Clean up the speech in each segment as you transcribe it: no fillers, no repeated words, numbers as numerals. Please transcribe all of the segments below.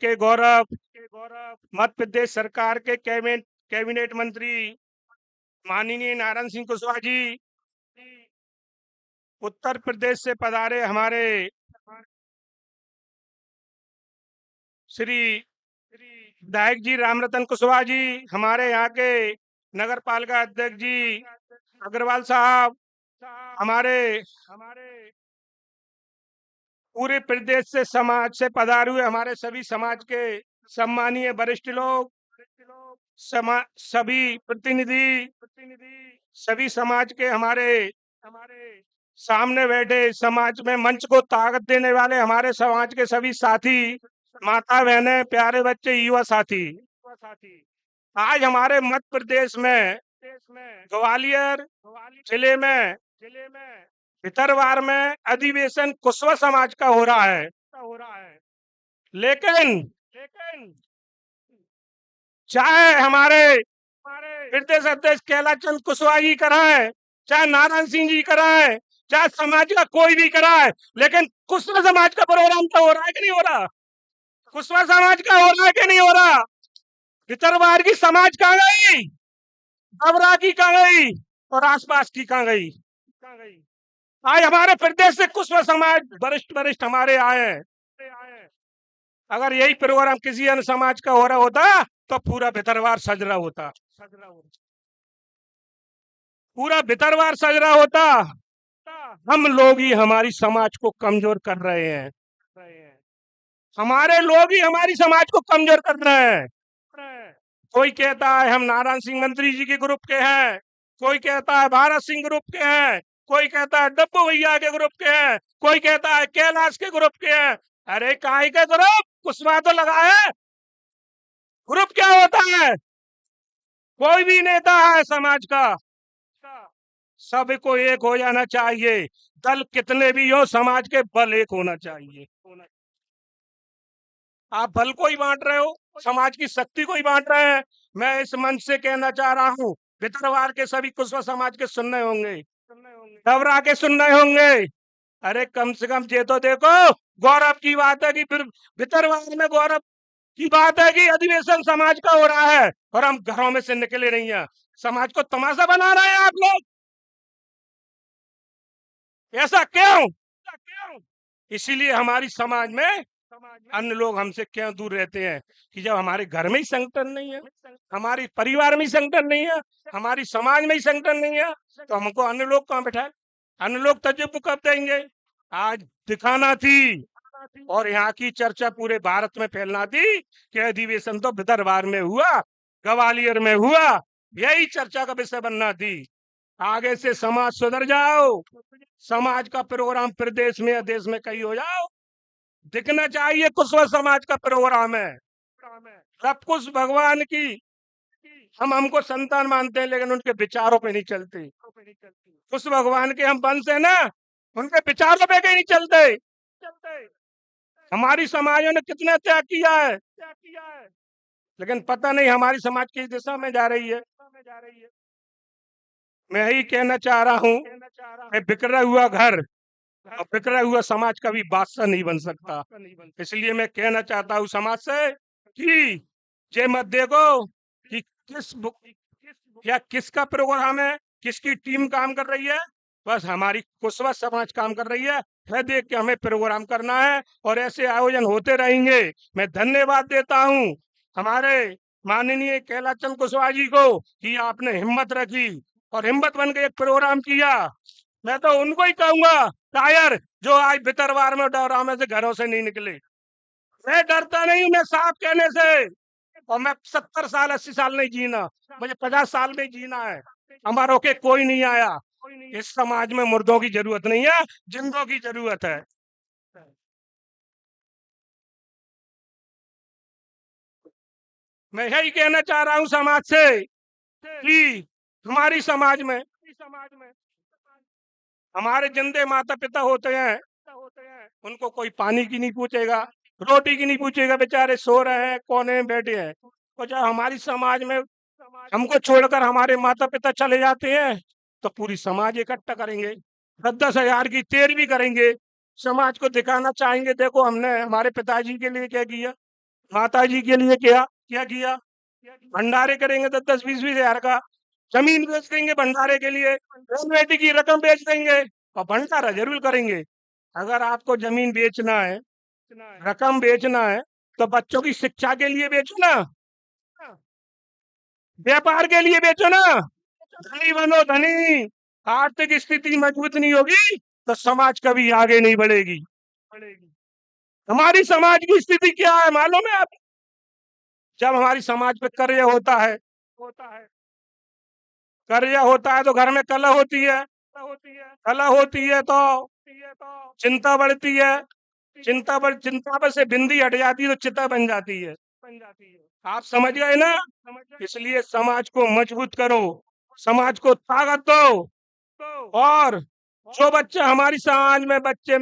के गौरव मध्य प्रदेश सरकार के कैबिनेट मंत्री माननीय नारायण सिंह कुशवाहा जी, उत्तर प्रदेश से पधारे हमारे श्री विधायक जी रामरतन कुशवाहा जी, हमारे यहाँ के नगर पालिका अध्यक्ष जी अग्रवाल साहब, हमारे पूरे प्रदेश से समाज से पधारे हुए हमारे सभी समाज के सम्मानीय वरिष्ठ लोग, सभी प्रतिनिधि, सभी समाज के हमारे सामने बैठे, समाज में मंच को ताकत देने वाले हमारे समाज के सभी साथी, माता बहनें, प्यारे बच्चे, युवा साथी। आज हमारे मध्य प्रदेश में ग्वालियर जिले में भितरवार में अधिवेशन कुशवा समाज का हो रहा है। लेकिन चाहे हमारे प्रदेश अध्यक्ष कैलाशचंद कुशवाहा जी कराए, चाहे नारायण सिंह जी कराए, चाहे समाज का कोई भी कराए, लेकिन कुशवा समाज का प्रोग्राम तो हो रहा है कि नहीं हो रहा? कुशवा समाज का हो रहा है कि नहीं हो रहा? भितरवार की समाज कहाँ गई? डबरा की कहाँ गई? और आसपास की कहाँ गई? आज हमारे प्रदेश से कुशवा समाज वरिष्ठ हमारे आए हैं। अगर यही प्रोग्राम किसी अन्य समाज का हो रहा होता तो पूरा भितरवार सज रहा होता, पूरा भितरवार सज रहा होता। हम लोग ही हमारी समाज को कमजोर कर रहे हैं, हमारे लोग ही हमारी समाज को कमजोर कर रहे हैं। कोई कहता है हम नारायण सिंह मंत्री जी के ग्रुप के हैं, कोई कहता है भारत सिंह ग्रुप के हैं, कोई कहता है डब्बू भैया के ग्रुप के हैं, कोई कहता है कैलाश के ग्रुप के हैं। अरे काहे के ग्रुप? कुशवाहा तो लगा है। ग्रुप क्या होता है? कोई भी नेता है समाज का, सबको एक हो जाना चाहिए। दल कितने भी हो, समाज के बल एक होना चाहिए। आप बल को ही बांट रहे हो, समाज की शक्ति को ही बांट रहे हैं। मैं इस मंच से कहना चाह रहा हूँ, भितरवार के सभी कुशवा समाज के सुनने होंगे, डबरा के सुनने होंगे। अरे कम से कम ये तो देखो, गौरव की बात है कि फिर भितरवार में गौरव की बात है कि अधिवेशन समाज का हो रहा है और हम घरों में से निकले नहीं है। समाज को तमाशा बना रहे हैं आप लोग। ऐसा क्यों? इसीलिए हमारी समाज में अन्य लोग हमसे क्यों दूर रहते हैं कि जब हमारे घर में ही संगठन नहीं है, हमारे परिवार में ही संगठन नहीं है, हमारी समाज में ही संगठन नहीं है, तो हमको अन्य लोग कहाँ बैठाए? अन्य लोग तजुर्बे कब देंगे? आज दिखाना थी और यहाँ की चर्चा पूरे भारत में फैलना थी कि अधिवेशन तो भितरवार में हुआ, ग्वालियर में हुआ, यही चर्चा का विषय बनना थी। आगे से समाज सुधर जाओ, समाज का प्रोग्राम प्रदेश में या देश में कहीं हो जाओ, दिखना चाहिए कुशवा समाज का प्रोग्राम है। सब कुछ भगवान की हम हमको संतान मानते हैं, लेकिन उनके विचारों पे नहीं चलते। उस भगवान के हम वंश है ना, उनके विचारों पे कहीं नहीं चलते। हमारी समाजों ने कितना त्याग किया है, लेकिन पता नहीं हमारी समाज किस दिशा में जा रही है। मैं यही कहना चाह रहा हूँ, बिखरा हुआ घर और बिखरा हुआ समाज कभी बादशाह नहीं बन सकता। इसलिए मैं कहना चाहता हूँ समाज से कि ये मत देखो कि या किसका प्रोग्राम है, किसकी टीम काम कर रही है, बस हमारी कुशवा समाज काम कर रही है देख के हमें प्रोग्राम करना है और ऐसे आयोजन होते रहेंगे। मैं धन्यवाद देता हूँ हमारे माननीय कैलाशचंद कुशवाहा जी को कि आपने हिम्मत रखी और हिम्मत बन के एक प्रोग्राम किया। मैं तो उनको ही कहूंगा टायर जो आज भितरवार में डरा में से घरों से नहीं निकले। मैं डरता नहीं हूं, मैं साफ कहने से, और मैं 70 साल 80 साल नहीं जीना, मुझे 50 साल में जीना है। हमारों के कोई नहीं आया। इस समाज में मुर्दों की जरूरत नहीं है, जिंदों की जरूरत है। मैं यही कहना चाह रहा हूं समाज से कि हमारी समाज में हमारे जिंदे माता पिता होते हैं, उनको कोई पानी की नहीं पूछेगा, रोटी की नहीं पूछेगा, बेचारे सो रहे हैं, कोने में बैठे हैं। और जब हमारी समाज में हमको छोड़कर हमारे माता पिता चले जाते हैं तो पूरी समाज इकट्ठा करेंगे, 10-10 हजार की तेर भी करेंगे, समाज को दिखाना चाहेंगे देखो हमने हमारे पिताजी के लिए क्या किया। माता जी के लिए क्या क्या किया? भंडारे करेंगे 10-10 20-20 हजार का, जमीन बेच देंगे भंडारे के लिए, बेटी की रकम बेच देंगे और भंडारा जरूर करेंगे। अगर आपको जमीन बेचना है, रकम बेचना है, तो बच्चों की शिक्षा के लिए बेचो ना, व्यापार के लिए बेचो ना, धनी बनो धनी। आर्थिक स्थिति मजबूत नहीं होगी तो समाज कभी आगे नहीं बढ़ेगी। हमारी समाज की स्थिति क्या है मालूम है आप? जब हमारी समाज पे कर्ज होता है तो घर में कलह होती है, कलह होती है तो चिंता बढ़ती है, चिंता पर से बिंदी हट जाती है तो चिता बन जाती है। आप समझ गए ना? इसलिए समाज को मजबूत करो, समाज को ताकत दो। और जो बच्चा हमारी समाज में बच्चे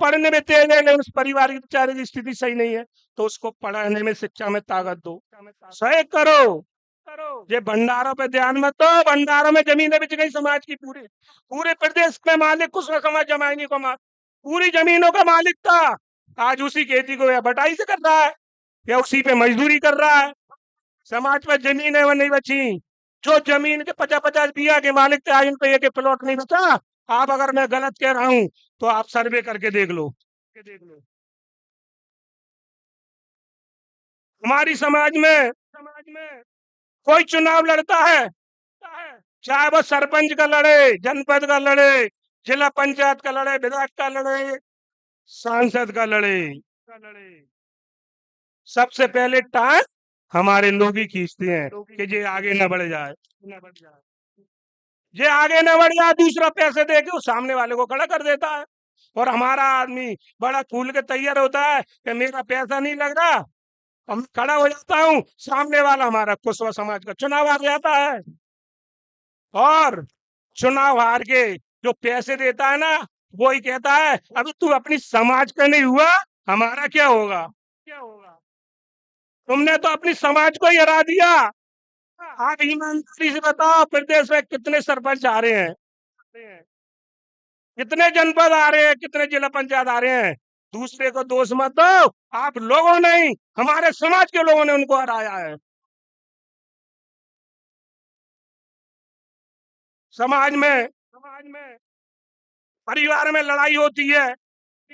पढ़ने में तेज है लेकिन उस परिवार की बेचारे की स्थिति सही नहीं है, तो उसको पढ़ाने में शिक्षा में ताकत दो, सहयोग करो। ये भंडारों पे ध्यान मत दो, भंडारों में जमीनें बिक गई समाज की, पूरे पूरे प्रदेश में मालिक कुछ न समझ जमाई को पूरी जमीनों का मालिक था, आज उसी खेती को या बटाई से कर रहा है या उसी पे मजदूरी कर रहा है। समाज में जमीन है वो नहीं बची, जो जमीन के 50-50 बीघा के मालिक थे आज उन पे एक प्लॉट नहीं बचा। आप अगर मैं गलत कह रहा हूं तो आप सर्वे करके देख लो। हमारी समाज में कोई चुनाव लड़ता है, चाहे वो सरपंच का लड़े, जनपद का लड़े, जिला पंचायत का लड़े, विधायक का लड़े, सांसद का लड़े, सबसे पहले टाइम हमारे लोग ही खींचते हैं कि ये आगे न बढ़ जाए, ये आगे न बढ़ जाए, दूसरा पैसे दे के वो सामने वाले को खड़ा कर देता है। और हमारा आदमी बड़ा फूल के तैयार होता है कि मेरा पैसा नहीं लग रहा, हम खड़ा हो जाता हूँ, सामने वाला हमारा कुशवा समाज का चुनाव हार जाता है। और चुनाव हार के जो पैसे देता है ना, वो ही कहता है अभी तू अपनी समाज का नहीं हुआ, हमारा क्या होगा? तुमने तो अपनी समाज को ही हरा दिया। आप ईमानदारी से बताओ प्रदेश में कितने सरपंच आ रहे हैं, कितने जनपद आ रहे हैं, कितने जिला पंचायत आ रहे हैं? दूसरे को दोष मत दो, आप लोगों ने ही, हमारे समाज के लोगों ने उनको हराया है। समाज में परिवार में लड़ाई होती है,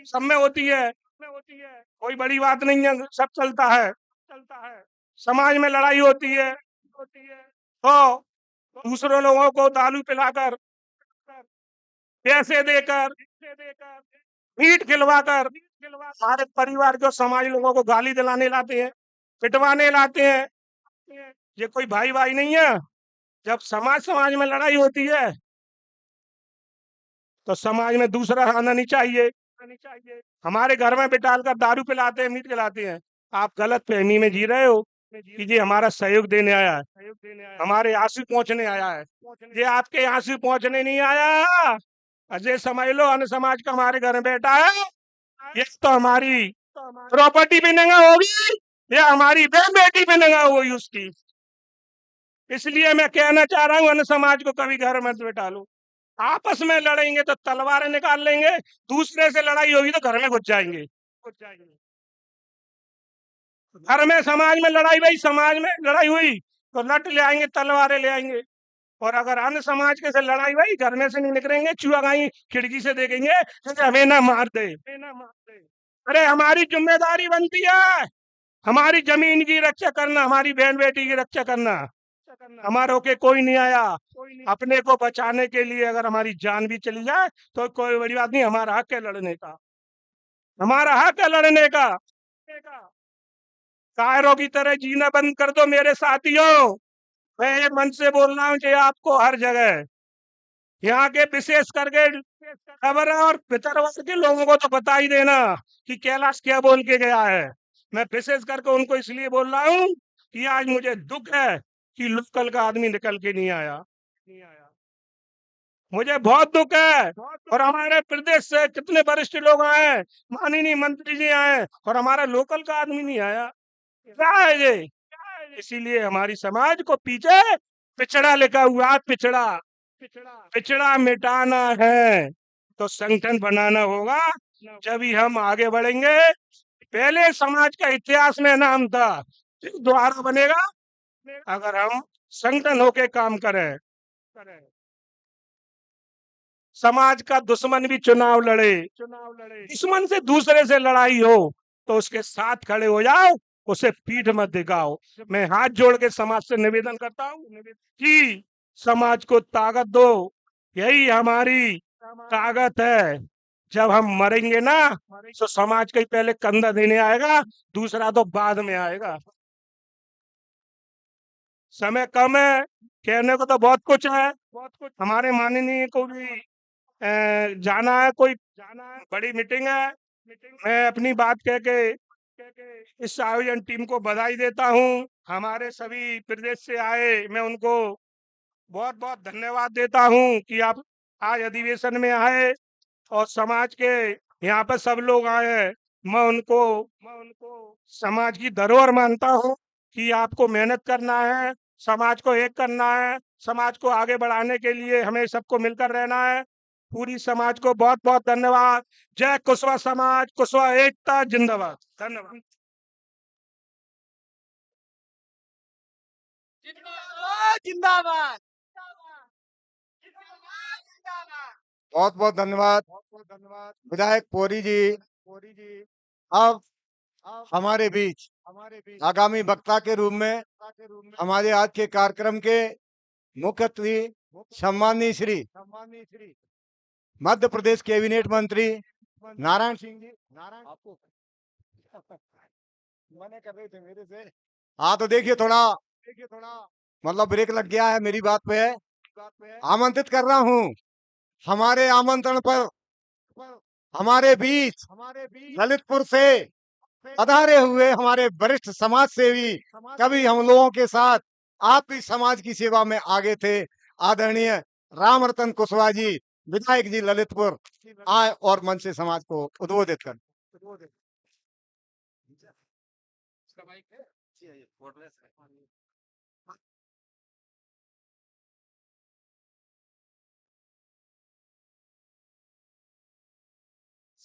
सब में होती है, कोई बड़ी बात नहीं है, सब चलता है। समाज में लड़ाई होती है तो दूसरों लोगों को दारू पिलाकर, पैसे देकर, मीट खिलवाकर सारे परिवार को, समाज लोगों को गाली दिलाने लाते हैं, पिटवाने लाते हैं। ये कोई भाई भाई नहीं है। जब समाज समाज में लड़ाई होती है तो समाज में दूसरा आना नहीं चाहिए। हमारे घर में बिठाकर दारू पिलाते हैं, मीट खिलाते हैं, आप गलत फहमी में जी रहे हो कि ये हमारा सहयोग देने आया है, हमारे आंसू पहुंचने आया है। ये आपके आंसू पहुंचने नहीं आया, अजय समझ लो अन्य समाज का हमारे घर में बैठा है, ये तो हमारी प्रॉपर्टी भी नंगा होगी या हमारी बहन बेटी भी नंगा होगी उसकी। इसलिए मैं कहना चाह रहा हूँ अन्य समाज को कभी घर मत बैठा लो। आपस में लड़ेंगे तो तलवारें निकाल लेंगे, दूसरे से लड़ाई होगी तो घर में घुस जाएंगे। घर में समाज में लड़ाई, भाई समाज में लड़ाई हुई तो लट ले आएंगे, तलवारें ले आएंगे। और अगर अन्य समाज के से लड़ाई भाई, घर में से नहीं निकलेंगे, चूहा गाई खिड़की से देखेंगे तो हमें ना मार दे। अरे हमारी जिम्मेदारी बनती है हमारी जमीन की रक्षा करना, हमारी बहन बेटी की रक्षा करना। हमारों के कोई नहीं आया, अपने को बचाने के लिए अगर हमारी जान भी चली जाए तो कोई बड़ी बात नहीं, हमारा हक है लड़ने का, हमारा हक है लड़ने का। कायरों की तरह जीना बंद कर दो मेरे साथियों। मैं ये मन से बोल रहा हूँ कि आपको हर जगह यहाँ के विशेष करके खबर और पितरवार के लोगों को तो बता ही देना कि कैलाश क्या बोल के गया है। मैं विशेष करके उनको इसलिए बोल रहा हूँ कि आज मुझे दुख है कि लोकल का आदमी निकल के नहीं आया, मुझे बहुत दुख है। और हमारे प्रदेश से कितने वरिष्ठ लोग आए, माननीय मंत्री जी आए और हमारा लोकल का आदमी नहीं आया, क्या है ये? इसीलिए हमारी समाज को पीछे पिछड़ा लिखा हुआ है, पिछड़ा पिछड़ा मिटाना है तो संगठन बनाना होगा, जब ही हम आगे बढ़ेंगे। पहले समाज का इतिहास में नाम था, दोबारा बनेगा अगर हम संगठन होके काम करें। समाज का दुश्मन भी चुनाव लड़े, दुश्मन से दूसरे से लड़ाई हो तो उसके साथ खड़े हो जाओ, उसे पीठ मत दिखाओ। मैं हाथ जोड़ के समाज से निवेदन करता हूँ कि समाज को ताकत दो, यही हमारी ताकत है। जब हम मरेंगे ना तो समाज का ही पहले कंधा देने आएगा, दूसरा तो बाद में आएगा। समय कम है, कहने को तो बहुत कुछ है। हमारे माननीय को भी जाना है, कोई बड़ी मीटिंग है। मैं अपनी बात कह के इस आयोजन टीम को बधाई देता हूं। हमारे सभी प्रदेश से आए, मैं उनको बहुत बहुत धन्यवाद देता हूं कि आप आज अधिवेशन में आए और समाज के यहाँ पर सब लोग आए हैं। मैं उनको समाज की धरोहर मानता हूँ कि आपको मेहनत करना है, समाज को एक करना है, समाज को आगे बढ़ाने के लिए हमें सबको मिलकर रहना है। पूरी समाज को बहुत बहुत धन्यवाद। जय कुशवा समाज, कुशवा एकता जिंदाबाद। धन्यवाद। जिंदाबाद जिंदाबाद बहुत बहुत धन्यवाद विधायक पोरी जी। अब हमारे बीच आगामी वक्ता के रूप में हमारे आज के कार्यक्रम के मुख्य अतिथि सम्माननीय श्री मध्य प्रदेश कैबिनेट मंत्री नारायण सिंह जी। आपको मना कर रहे थे मेरे से। हाँ तो देखिए थोड़ा मतलब ब्रेक लग गया है मेरी बात पे। आमंत्रित कर रहा हूँ हमारे आमंत्रण पर हमारे बीच ललितपुर से पधारे हुए हमारे वरिष्ठ समाज सेवी, कभी हम लोगों के साथ आप भी समाज की सेवा में आगे थे, आदरणीय राम रतन कुशवाहा जी विधायक जी ललितपुर आए और मंच से समाज को उद्बोधित कर।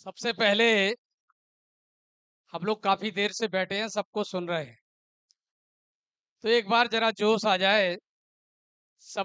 सबसे पहले हम लोग काफी देर से बैठे हैं, सबको सुन रहे हैं, तो एक बार जरा जोश आ जाए सब